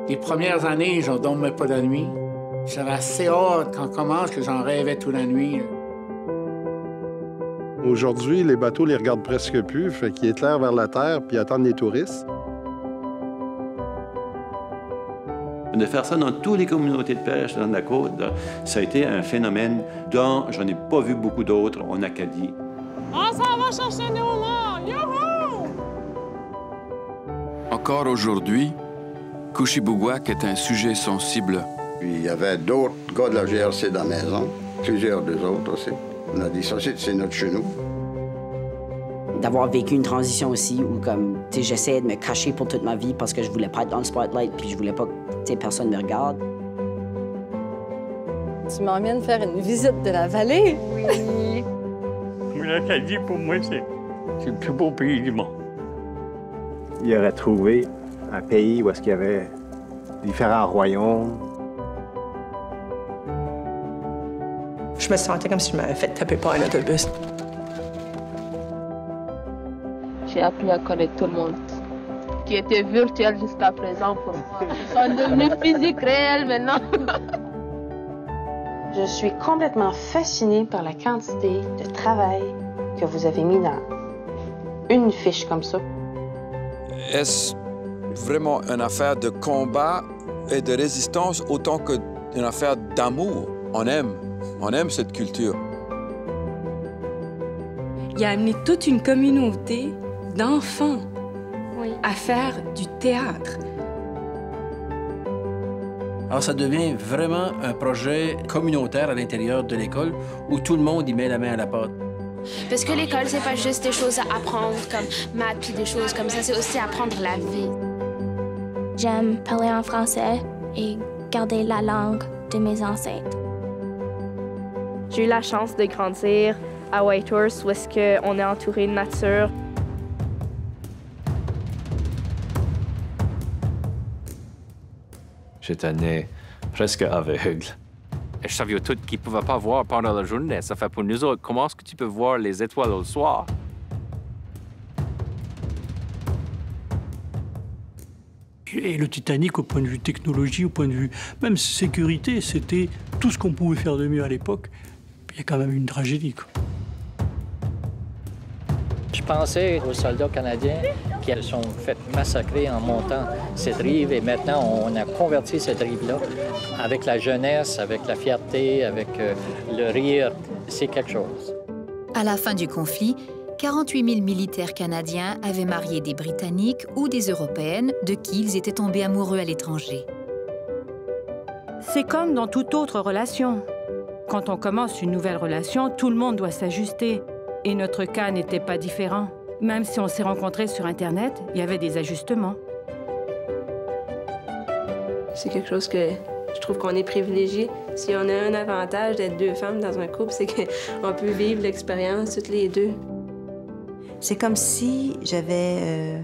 Les premières années, je ne dormais pas la nuit. J'avais assez hâte qu'on commence que j'en rêvais toute la nuit. Aujourd'hui, les bateaux les regardent presque plus, fait qu'ils éclairent vers la terre puis attendent les touristes. De faire ça dans toutes les communautés de pêche dans la côte, là, ça a été un phénomène dont j'en ai pas vu beaucoup d'autres en Acadie. On s'en va chercher nos morts! Youhou! Encore aujourd'hui, Couchibougouac est un sujet sensible. Puis il y avait d'autres gars de la GRC dans la maison, plusieurs d'eux autres aussi. On a dit ça, c'est notre chez nous. D'avoir vécu une transition aussi où, comme, tu sais, j'essayais de me cacher pour toute ma vie parce que je voulais pas être dans le spotlight puis je voulais pas que, tu sais, personne me regarde. Tu m'emmènes faire une visite de la vallée? Oui. L'Acadie, pour moi, c'est le plus beau pays du monde. Il aurait trouvé un pays où est-ce qu'il y avait différents royaumes. Je me sentais comme si je m'avais fait taper par un autobus. J'ai appris à connaître tout le monde, qui était virtuel jusqu'à présent pour moi. Ils sont devenus physiques réels maintenant. Je suis complètement fascinée par la quantité de travail que vous avez mis dans une fiche comme ça. Est-ce vraiment une affaire de combat et de résistance autant qu'une affaire d'amour? On aime cette culture. Il a amené toute une communauté d'enfants à faire du théâtre. Alors, ça devient vraiment un projet communautaire à l'intérieur de l'école où tout le monde y met la main à la pâte. Parce que l'école, c'est pas juste des choses à apprendre comme maths puis des choses comme ça, c'est aussi apprendre la vie. J'aime parler en français et garder la langue de mes ancêtres. J'ai eu la chance de grandir à Whitehorse où est-ce qu'on est entouré de nature. J'étais né presque aveugle. Je savais tout qu'ils ne pouvaient pas voir pendant la journée. Ça fait pour nous autres, comment est-ce que tu peux voir les étoiles au soir? Et le Titanic, au point de vue technologie, au point de vue même sécurité, c'était tout ce qu'on pouvait faire de mieux à l'époque. Il y a quand même une tragédie, quoi. Je pensais aux soldats canadiens qui se sont fait massacrer en montant cette rive et maintenant on a converti cette rive-là avec la jeunesse, avec la fierté, avec le rire. C'est quelque chose. À la fin du conflit, 48 000 militaires canadiens avaient marié des Britanniques ou des Européennes de qui ils étaient tombés amoureux à l'étranger. C'est comme dans toute autre relation. Quand on commence une nouvelle relation, tout le monde doit s'ajuster. Et notre cas n'était pas différent. Même si on s'est rencontrés sur Internet, il y avait des ajustements. C'est quelque chose que je trouve qu'on est privilégié. Si on a un avantage d'être deux femmes dans un couple, c'est qu'on peut vivre l'expérience toutes les deux. C'est comme si j'avais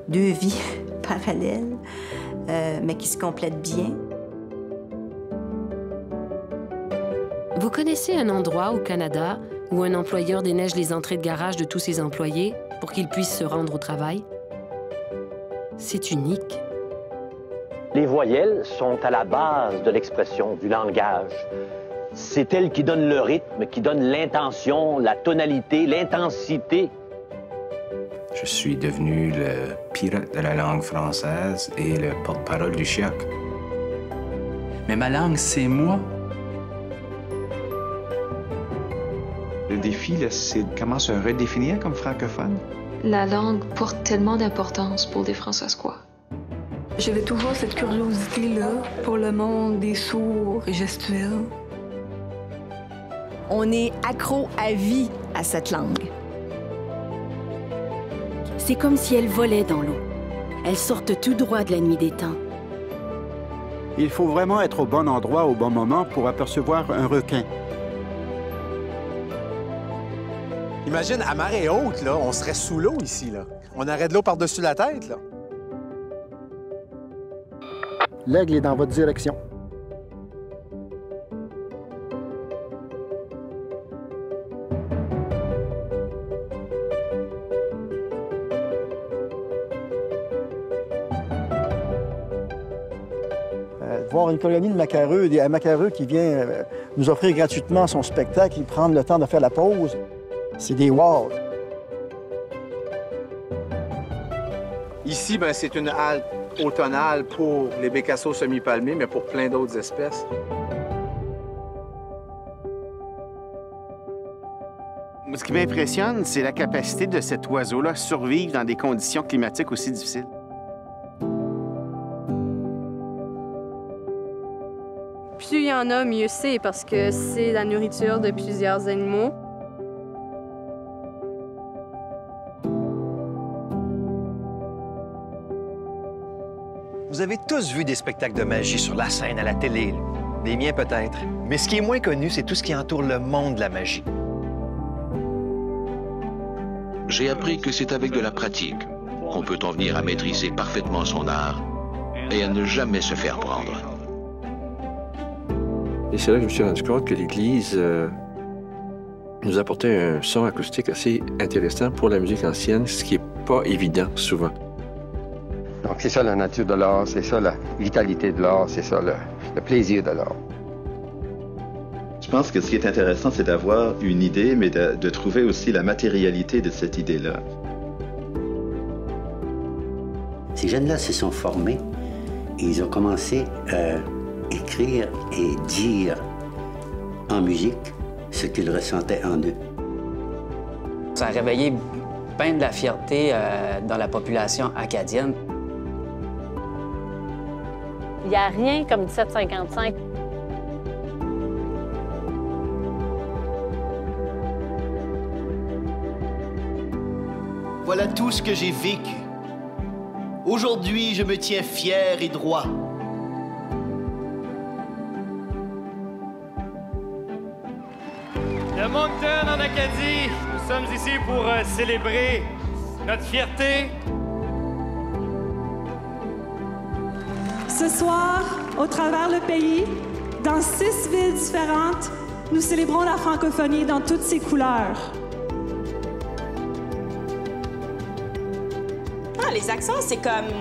deux vies parallèles, mais qui se complètent bien. Vous connaissez un endroit au Canada où un employeur déneige les entrées de garage de tous ses employés pour qu'ils puissent se rendre au travail? C'est unique. Les voyelles sont à la base de l'expression, du langage. C'est elles qui donnent le rythme, qui donnent l'intention, la tonalité, l'intensité. Je suis devenu le pirate de la langue française et le porte-parole du CHIAC. Mais ma langue, c'est moi. Le défi, c'est comment se redéfinir comme francophone. La langue porte tellement d'importance pour les François. J'avais toujours cette curiosité-là pour le monde des sourds et gestuels. On est accro à vie à cette langue. C'est comme si elles volaient dans l'eau. Elles sortent tout droit de la nuit des temps. Il faut vraiment être au bon endroit au bon moment pour apercevoir un requin. Imagine, à marée haute, là, on serait sous l'eau ici, là. On aurait de l'eau par-dessus la tête, là. L'aigle est dans votre direction. voir une colonie de macareux, un macareux qui vient nous offrir gratuitement son spectacle et prendre le temps de faire la pause, c'est des wow! Ici, ben, c'est une halte automnale pour les bécassos semi-palmés, mais pour plein d'autres espèces. Ce qui m'impressionne, c'est la capacité de cet oiseau-là à survivre dans des conditions climatiques aussi difficiles. Plus il y en a, mieux c'est, parce que c'est la nourriture de plusieurs animaux. Vous avez tous vu des spectacles de magie sur la scène, à la télé. Les miens peut-être. Mais ce qui est moins connu, c'est tout ce qui entoure le monde de la magie. J'ai appris que c'est avec de la pratique qu'on peut en venir à maîtriser parfaitement son art et à ne jamais se faire prendre. Et c'est là que je me suis rendu compte que l'Église nous apportait un son acoustique assez intéressant pour la musique ancienne, ce qui n'est pas évident souvent. Donc c'est ça la nature de l'art, c'est ça la vitalité de l'art, c'est ça le plaisir de l'art. Je pense que ce qui est intéressant, c'est d'avoir une idée, mais de trouver aussi la matérialité de cette idée-là. Ces jeunes-là se sont formés et ils ont commencé à écrire et dire en musique ce qu'ils ressentaient en eux. Ça a réveillé bien de la fierté dans la population acadienne. Il n'y a rien comme 1755. Voilà tout ce que j'ai vécu. Aujourd'hui, je me tiens fier et droit. De Moncton en Acadie, nous sommes ici pour célébrer notre fierté. Ce soir, au travers le pays, dans 6 villes différentes, nous célébrons la francophonie dans toutes ses couleurs. Ah, les accents, c'est comme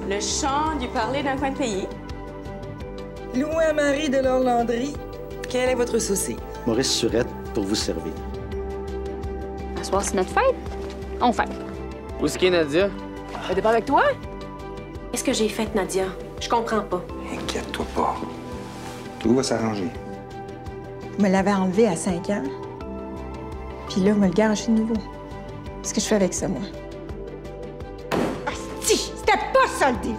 le chant du parler d'un coin de pays. Louis-Marie de l'Orlandry, quel est votre souci? Maurice Surette, pour vous servir. Ce soir, c'est notre fête. On fête. Où est-ce qu'est Nadia? Elle était pas avec toi? Qu'est-ce que j'ai fait, Nadia? Je comprends pas. Inquiète-toi pas. Tout va s'arranger. Vous me l'avez enlevé à 5 ans. Puis là, vous me le gagez de nouveau. Qu'est-ce que je fais avec ça, moi? Asti! C'était pas ça le deal!